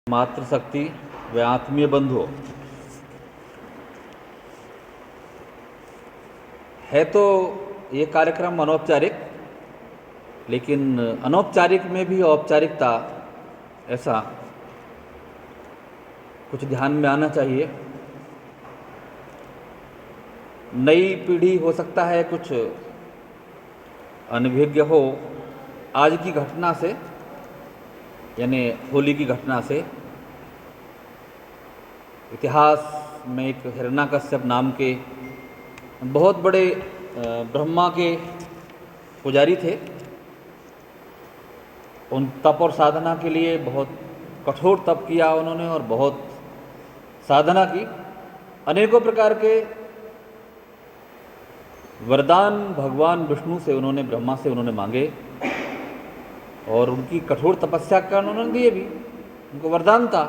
मातृशक्ति व आत्मीय बंधुओं, है तो ये कार्यक्रम अनौपचारिक, लेकिन अनौपचारिक में भी औपचारिकता, ऐसा कुछ ध्यान में आना चाहिए। नई पीढ़ी हो सकता है कुछ अनभिज्ञ हो आज की घटना से, यानी होली की घटना से। इतिहास में एक हिरण्याकश्यप नाम के बहुत बड़े ब्रह्मा के पुजारी थे। उन तप और साधना के लिए बहुत कठोर तप किया उन्होंने और बहुत साधना की। अनेकों प्रकार के वरदान भगवान विष्णु से उन्होंने, ब्रह्मा से उन्होंने मांगे और उनकी कठोर तपस्या का उन्होंने दिए भी। उनको वरदान था,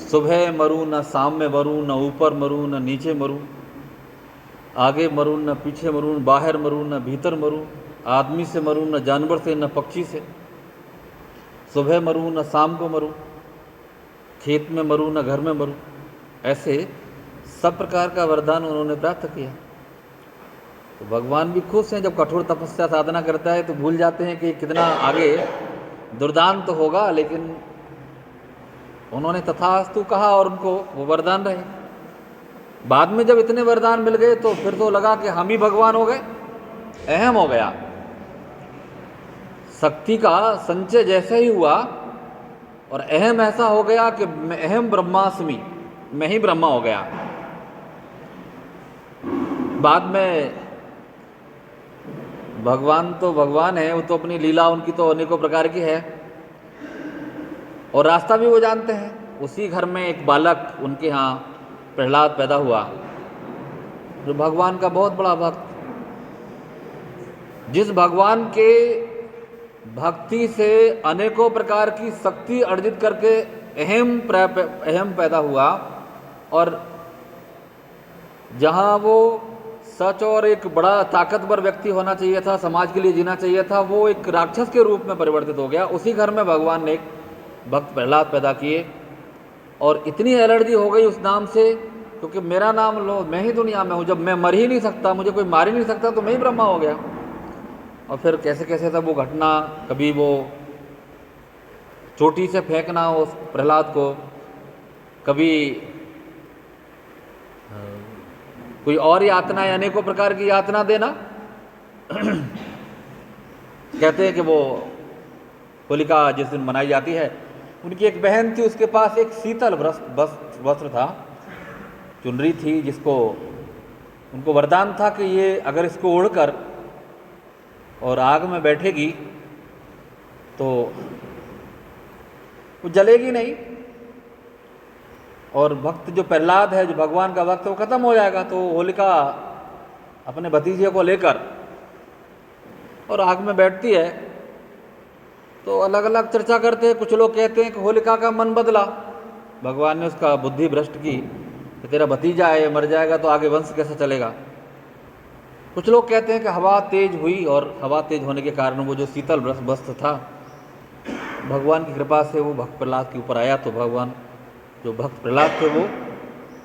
सुबह मरूं न शाम में मरूं, न ऊपर मरूं न नीचे मरूं, आगे मरूं न पीछे मरूं, बाहर मरूं न भीतर मरूं, आदमी से मरूं न जानवर से न पक्षी से, सुबह मरूं न शाम को मरूं, खेत में मरूं न घर में मरूं। ऐसे सब प्रकार का वरदान उन्होंने प्राप्त किया। तो भगवान भी खुश हैं। जब कठोर तपस्या साधना करता है तो भूल जाते हैं कि कितना आगे दुर्दांत तो होगा, लेकिन उन्होंने तथास्तु कहा और उनको वो वरदान रहे। बाद में जब इतने वरदान मिल गए तो फिर तो लगा कि हम ही भगवान हो गए, अहम हो गया। शक्ति का संचय जैसे ही हुआ और अहम ऐसा हो गया कि अहम ब्रह्मास्मि, मैं ही ब्रह्मा हो गया। बाद में भगवान तो भगवान है, वो तो अपनी लीला उनकी तो अनेकों प्रकार की है और रास्ता भी वो जानते हैं। उसी घर में एक बालक उनके यहाँ प्रहलाद पैदा हुआ, जो भगवान का बहुत बड़ा भक्त, जिस भगवान के भक्ति से अनेकों प्रकार की शक्ति अर्जित करके अहम पैदा हुआ। और जहाँ वो सच और एक बड़ा ताकतवर व्यक्ति होना चाहिए था, समाज के लिए जीना चाहिए था, वो एक राक्षस के रूप में परिवर्तित हो गया। उसी घर में भगवान ने एक भक्त प्रहलाद पैदा किए और इतनी एलर्जी हो गई उस नाम से, क्योंकि मेरा नाम लो, मैं ही दुनिया में हूँ। जब मैं मर ही नहीं सकता, मुझे कोई मार ही नहीं सकता, तो मैं ही ब्रह्मा हो गया। और फिर कैसे कैसे था वो घटना, कभी वो चोटी से फेंकना उस प्रहलाद को, कभी कोई और यातनाएं, अनेकों प्रकार की यातना देना। कहते हैं कि वो होलिका जिस दिन मनाई जाती है, उनकी एक बहन थी, उसके पास एक शीतल वस्त्र था, चुनरी थी, जिसको उनको वरदान था कि ये अगर इसको ओढ़कर और आग में बैठेगी तो वो जलेगी नहीं और भक्त जो प्रहलाद है, जो भगवान का भक्त, वो खत्म हो जाएगा। तो होलिका अपने भतीजे को लेकर और आग में बैठती है। तो अलग अलग चर्चा करते हैं। कुछ लोग कहते हैं कि होलिका का मन बदला, भगवान ने उसका बुद्धि भ्रष्ट की कि तेरा भतीजा है, मर जाएगा तो आगे वंश कैसे चलेगा। कुछ लोग कहते हैं कि हवा तेज हुई और हवा तेज होने के कारण वो जो शीतल वस्त्र था, भगवान की कृपा से वो भक्त प्रहलाद के ऊपर आया। तो भगवान, जो भक्त प्रहलाद थे, वो,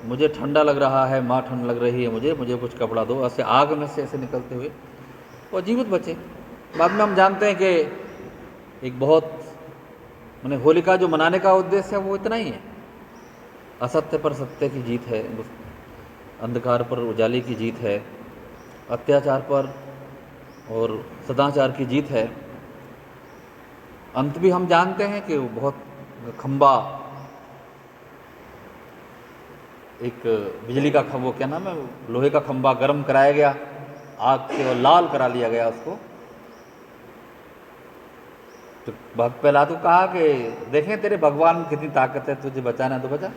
मुझे ठंडा लग रहा है, माँ ठंड लग रही है मुझे कुछ कपड़ा दो, ऐसे आग में से ऐसे निकलते हुए वो जीवित बचे। बाद में हम जानते हैं कि एक बहुत, मैंने होलिका जो मनाने का उद्देश्य है वो इतना ही है, असत्य पर सत्य की जीत है, अंधकार पर उजाले की जीत है, अत्याचार पर और सदाचार की जीत है। अंत भी हम जानते हैं कि वो बहुत खंबा, एक बिजली का खंबा, क्या नाम है, लोहे का खंबा गर्म कराया गया आग से और लाल करा लिया गया उसको। तो भक्त प्रहलाद को कहा कि देखें तेरे भगवान में कितनी ताकत है, तुझे बचाना है तो बचा,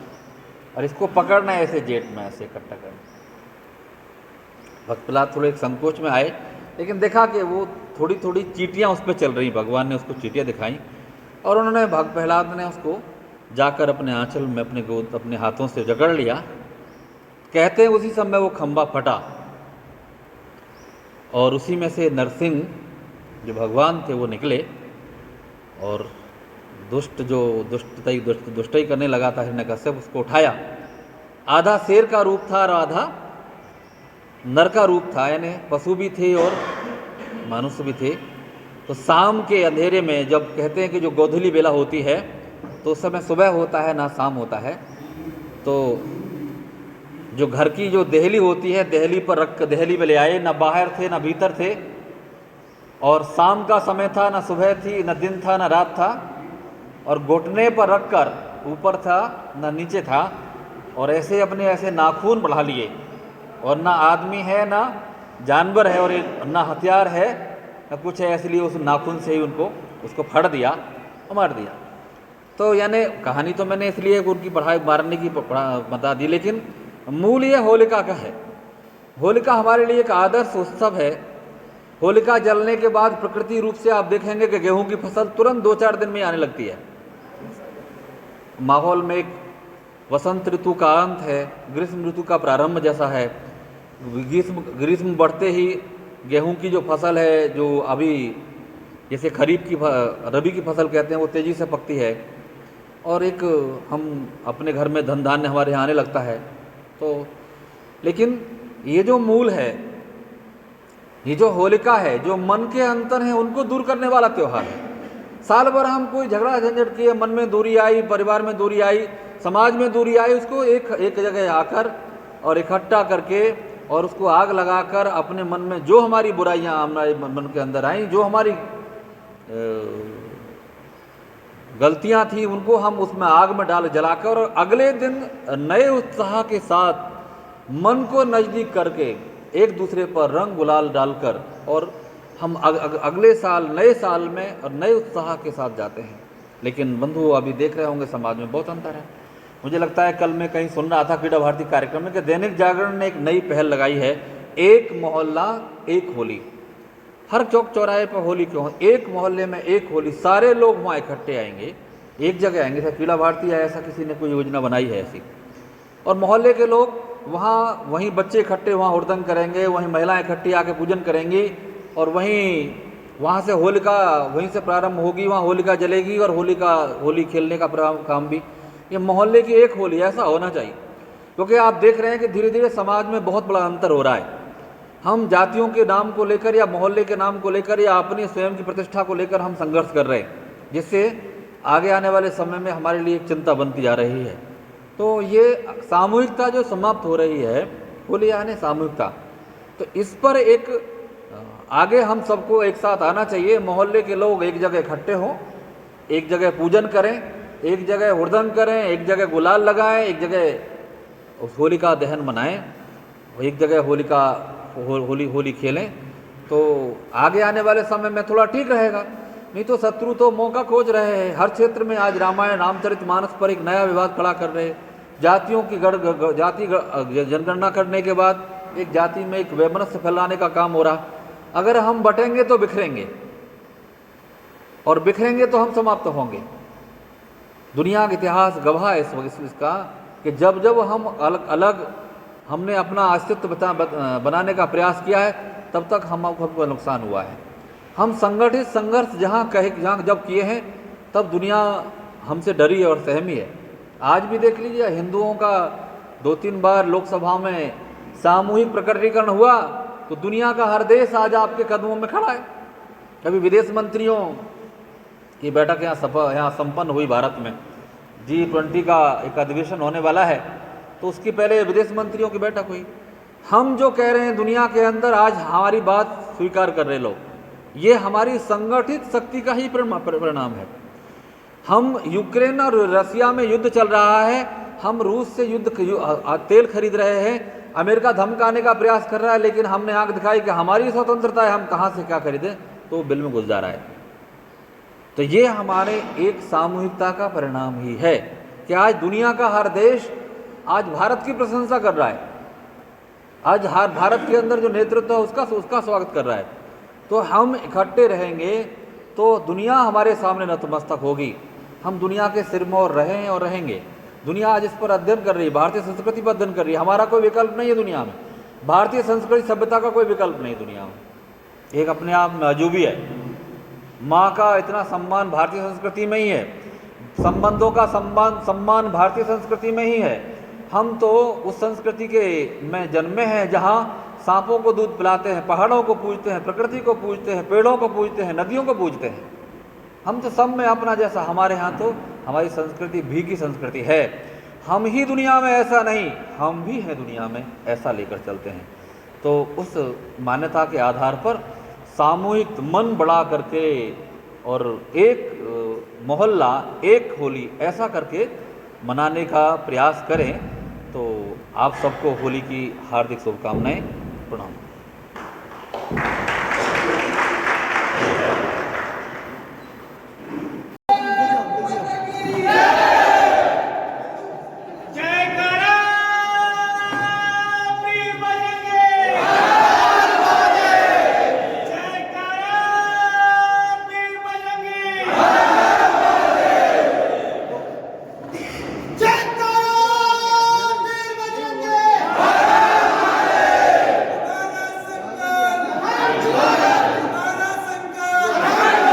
और इसको पकड़ना है ऐसे जेट में ऐसे इकट्ठा करना। भक्त प्रहलाद थोड़े एक संकोच में आए लेकिन देखा कि वो थोड़ी थोड़ी चींटियाँ उस पर चल रही, भगवान ने उसको चींटियाँ दिखाई और उन्होंने प्रहलाद ने उसको जाकर अपने आंचल में अपने गोद अपने हाथों से जकड़ लिया। कहते हैं उसी समय वो खंभा फटा और उसी में से नरसिंह जो भगवान थे वो निकले और दुष्टई करने लगा था हिरण्यकश्यप, उसको उठाया। आधा शेर का रूप था और आधा नर का रूप था, यानी पशु भी थे और मनुष्य भी थे। तो शाम के अंधेरे में, जब कहते हैं कि जो गोधूली बेला होती है तो उस समय सुबह होता है ना शाम होता है, तो जो घर की जो देहली होती है देहली पर रख देहली में ले आए, ना बाहर थे ना भीतर थे, और शाम का समय था, ना सुबह थी ना दिन था ना रात था, और घुटने पर रखकर ऊपर था ना नीचे था, और ऐसे अपने ऐसे नाखून बढ़ा लिए, और ना आदमी है ना जानवर है और ना हथियार है ना कुछ है, इसलिए उस नाखून से ही उनको उसको फाड़ दिया और मार दिया। तो यानी कहानी तो मैंने इसलिए उनकी पढ़ाई मारने की बता दी, लेकिन मूल ये होलिका का है। होलिका हमारे लिए एक आदर्श उत्सव है। होलिका जलने के बाद प्रकृति रूप से आप देखेंगे कि गेहूं की फसल तुरंत 2-4 दिन में आने लगती है। माहौल में एक वसंत ऋतु का अंत है, ग्रीष्म ऋतु का प्रारंभ जैसा है। ग्रीष्म बढ़ते ही गेहूं की जो फसल है, जो अभी जैसे खरीफ की रबी की फसल कहते हैं, वो तेज़ी से पकती है और एक हम अपने घर में धन धान्य हमारे यहाँ आने लगता है। तो लेकिन ये जो मूल है, ये जो होलिका है, जो मन के अंतर हैं उनको दूर करने वाला त्यौहार है। साल भर हम कोई झगड़ा झंझट किए, मन में दूरी आई, परिवार में दूरी आई, समाज में दूरी आई, उसको एक जगह आकर और इकट्ठा करके और उसको आग लगाकर अपने मन में जो हमारी बुराइयां हमारे मन के अंदर आई, जो हमारी गलतियां थी, उनको हम उसमें आग में डाल जलाकर और अगले दिन नए उत्साह के साथ मन को नज़दीक करके एक दूसरे पर रंग गुलाल डालकर और हम अगले साल नए साल में और नए उत्साह के साथ जाते हैं। लेकिन बंधु अभी देख रहे होंगे समाज में बहुत अंतर है। मुझे लगता है कल मैं कहीं सुन रहा था क्रीड़ा भारती कार्यक्रम में कि दैनिक जागरण ने एक नई पहल लगाई है, एक मोहल्ला एक होली। हर चौक चौराहे पर होली क्यों, एक मोहल्ले में एक होली, सारे लोग वहाँ इकट्ठे आएंगे, एक जगह आएंगे। क्रीड़ा भारती या ऐसा किसी ने कोई योजना बनाई है ऐसी, और मोहल्ले के लोग वहाँ, वहीं बच्चे इकट्ठे वहाँ हुड़दंग करेंगे, वहीं महिलाएं इकट्ठी आके पूजन करेंगी और वहाँ से होलिका वहीं से प्रारंभ होगी, वहाँ होलिका जलेगी और होली खेलने का काम भी ये मोहल्ले की एक होली, ऐसा होना चाहिए। क्योंकि आप देख रहे हैं कि धीरे धीरे समाज में बहुत बड़ा अंतर हो रहा है। हम जातियों के नाम को लेकर या मोहल्ले के नाम को लेकर या अपनी स्वयं की प्रतिष्ठा को लेकर हम संघर्ष कर रहे हैं, जिससे आगे आने वाले समय में हमारे लिए एक चिंता बनती जा रही है। तो ये सामूहिकता जो समाप्त हो रही है, होली यानी सामूहिकता, तो इस पर एक आगे हम सबको एक साथ आना चाहिए। मोहल्ले के लोग एक जगह इकट्ठे हों, एक जगह पूजन करें, एक जगह हुड़दंग करें, एक जगह गुलाल लगाएं, एक जगह उस होलिका दहन मनाएं, एक जगह होली खेलें, तो आगे आने वाले समय में थोड़ा ठीक रहेगा। नहीं तो शत्रु तो मौका खोज रहे हैं। हर क्षेत्र में आज रामायण रामचरितमानस पर एक नया विवाद खड़ा कर रहे हैं। जातियों की जाति जनगणना करने के बाद एक जाति में एक वैमनस्य फैलाने का काम हो रहा। अगर हम बटेंगे तो बिखरेंगे और बिखरेंगे तो हम समाप्त होंगे। दुनिया का इतिहास गवाह है इसका कि जब जब हम अलग हमने अपना अस्तित्व बनाने का प्रयास किया है, तब तक हमको नुकसान हुआ है। हम संगठित संघर्ष जहाँ जब किए हैं, तब दुनिया हमसे डरी और सहमी है। आज भी देख लीजिए, हिंदुओं का 2-3 बार लोकसभा में सामूहिक प्रकटीकरण हुआ तो दुनिया का हर देश आज आपके कदमों में खड़ा है। अभी विदेश मंत्रियों की बैठक यहाँ संपन्न हुई भारत में, G20 का एक अधिवेशन होने वाला है, तो उसकी पहले विदेश मंत्रियों की बैठक हुई। हम जो कह रहे हैं दुनिया के अंदर, आज हमारी बात स्वीकार कर रहे लोग, ये हमारी संगठित शक्ति का ही परिणाम है। हम यूक्रेन और रसिया में युद्ध चल रहा है, हम रूस से तेल खरीद रहे हैं, अमेरिका धमकाने का प्रयास कर रहा है, लेकिन हमने आंख दिखाई कि हमारी स्वतंत्रता है, हम कहाँ से क्या खरीदें, तो बिल में घुस जा रहा है। तो ये हमारे एक सामूहिकता का परिणाम ही है कि आज दुनिया का हर देश आज भारत की प्रशंसा कर रहा है। आज भारत के अंदर जो नेतृत्व है उसका स्वागत कर रहा है। तो हम इकट्ठे रहेंगे तो दुनिया हमारे सामने नतमस्तक होगी। हम दुनिया के सिर में और रहे हैं और रहेंगे। दुनिया आज इस पर अध्ययन कर रही है, भारतीय संस्कृति पर अध्ययन कर रही है। हमारा कोई विकल्प नहीं है दुनिया में, भारतीय संस्कृति सभ्यता का कोई विकल्प नहीं दुनिया में, एक अपने आप में अजूबी है। माँ का इतना सम्मान भारतीय संस्कृति में ही है, संबंधों का सम्मान भारतीय संस्कृति में ही है। हम तो उस संस्कृति के में जन्मे हैं जहाँ सांपों को दूध पिलाते हैं, पहाड़ों को पूजते हैं, प्रकृति को पूजते हैं, पेड़ों को पूजते हैं, नदियों को पूजते हैं। हम तो सब में अपना जैसा, हमारे यहाँ तो हमारी संस्कृति भी की संस्कृति है। हम ही दुनिया में ऐसा नहीं, हम भी हैं दुनिया में ऐसा लेकर चलते हैं। तो उस मान्यता के आधार पर सामूहिक मन बढ़ा करके और एक मोहल्ला एक होली ऐसा करके मनाने का प्रयास करें। तो आप सबको होली की हार्दिक शुभकामनाएं, प्रणाम।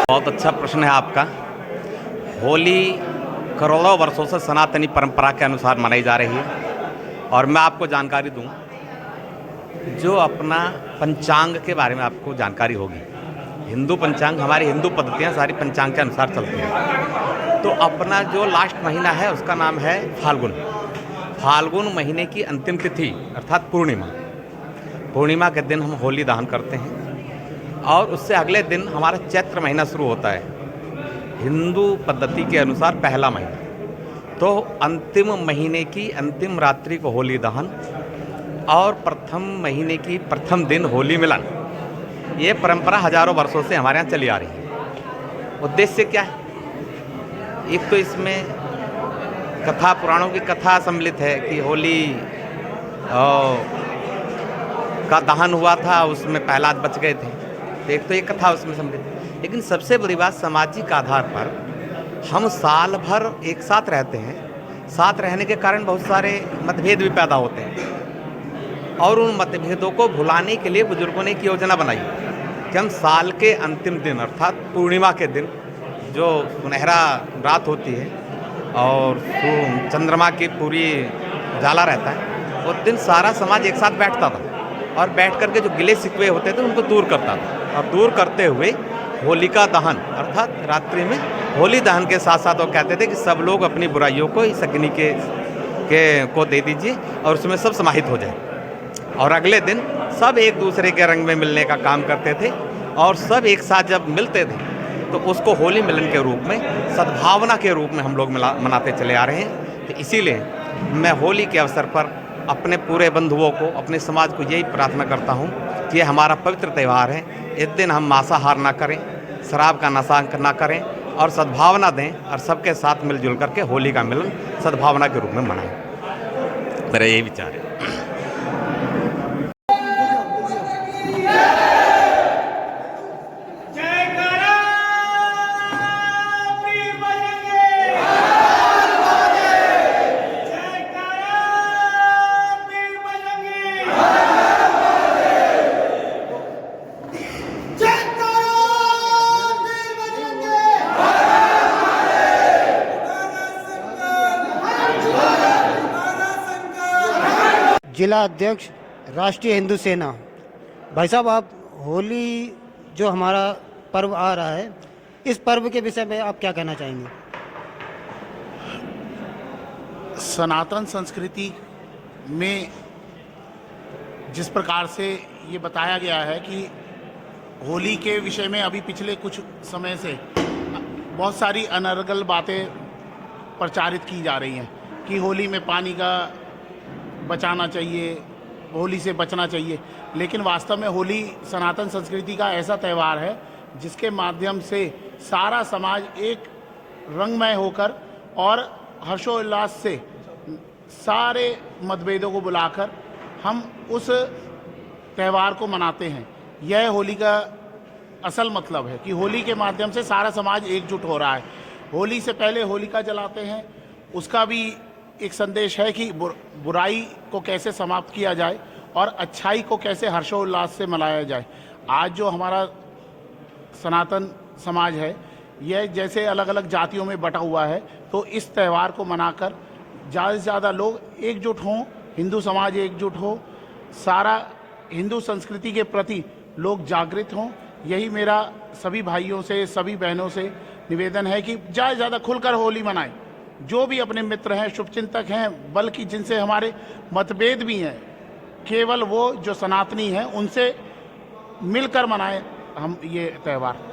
बहुत अच्छा प्रश्न है आपका। होली करोड़ों वर्षों से सनातनी परंपरा के अनुसार मनाई जा रही है। और मैं आपको जानकारी दूं, जो अपना पंचांग के बारे में आपको जानकारी होगी, हिंदू पंचांग, हमारी हिंदू पद्धतियां सारी पंचांग के अनुसार चलती हैं। तो अपना जो लास्ट महीना है उसका नाम है फाल्गुन। फाल्गुन महीने की अंतिम तिथि अर्थात पूर्णिमा के दिन हम होली दहन करते हैं। और उससे अगले दिन हमारा चैत्र महीना शुरू होता है, हिंदू पद्धति के अनुसार पहला महीना। तो अंतिम महीने की अंतिम रात्रि को होली दहन और प्रथम महीने की प्रथम दिन होली मिलन, ये परंपरा हजारों वर्षों से हमारे यहाँ चली आ रही है। उद्देश्य क्या है? एक तो इसमें कथा, पुराणों की कथा सम्मिलित है कि होली का दहन हुआ था, उसमें प्रहलाद बच गए थे। एक तो ये कथा उसमें सम्मिलित है। लेकिन सबसे बड़ी बात, सामाजिक आधार पर हम साल भर एक साथ रहते हैं। साथ रहने के कारण बहुत सारे मतभेद भी पैदा होते हैं और उन मतभेदों को भुलाने के लिए बुजुर्गों ने एक योजना बनाई कि हम साल के अंतिम दिन अर्थात पूर्णिमा के दिन, जो सुनहरा रात होती है और चंद्रमा की पूरी उजाला रहता है, उस दिन सारा समाज एक साथ बैठता था और बैठ करके जो गिले शिकवे होते थे उनको दूर करता था। और दूर करते हुए होलिका दहन अर्थात रात्रि में होली दहन के साथ साथ वो कहते थे कि सब लोग अपनी बुराइयों को इस अग्नि को दे दीजिए और उसमें सब समाहित हो जाए। और अगले दिन सब एक दूसरे के रंग में मिलने का काम करते थे और सब एक साथ जब मिलते थे तो उसको होली मिलन के रूप में, सद्भावना के रूप में हम लोग मनाते चले आ रहे हैं। तो इसीलिए मैं होली के अवसर पर अपने पूरे बंधुओं को, अपने समाज को यही प्रार्थना करता हूँ कि ये हमारा पवित्र त्यौहार है। इस दिन हम मांसाहार ना करें, शराब का नशा ना करें और सद्भावना दें और सबके साथ मिलजुल करके होली का मिलन सद्भावना के रूप में मनाएं। मेरा यही विचार है। जिला अध्यक्ष राष्ट्रीय हिंदू सेना। भाई साहब, आप होली जो हमारा पर्व आ रहा है, इस पर्व के विषय में आप क्या कहना चाहेंगे? सनातन संस्कृति में जिस प्रकार से ये बताया गया है कि होली के विषय में अभी पिछले कुछ समय से बहुत सारी अनर्गल बातें प्रचारित की जा रही हैं कि होली में पानी का बचाना चाहिए, होली से बचना चाहिए। लेकिन वास्तव में होली सनातन संस्कृति का ऐसा त्यौहार है जिसके माध्यम से सारा समाज एक रंगमय होकर और हर्षोल्लास से सारे मतभेदों को बुलाकर हम उस त्यौहार को मनाते हैं। यह होली का असल मतलब है कि होली के माध्यम से सारा समाज एकजुट हो रहा है। होली से पहले होलिका जलाते हैं, उसका भी एक संदेश है कि बुराई को कैसे समाप्त किया जाए और अच्छाई को कैसे हर्षोल्लास से मनाया जाए। आज जो हमारा सनातन समाज है यह जैसे अलग अलग जातियों में बटा हुआ है, तो इस त्यौहार को मनाकर ज़्यादा से ज़्यादा लोग एकजुट हों, हिंदू समाज एकजुट हो, सारा हिंदू संस्कृति के प्रति लोग जागृत हों। यही मेरा सभी भाइयों से, सभी बहनों से निवेदन है कि ज़्यादा से ज़्यादा खुलकर होली मनाएं। जो भी अपने मित्र हैं, शुभचिंतक हैं, बल्कि जिनसे हमारे मतभेद भी हैं, केवल वो जो सनातनी हैं उनसे मिलकर मनाएं हम ये त्यौहार।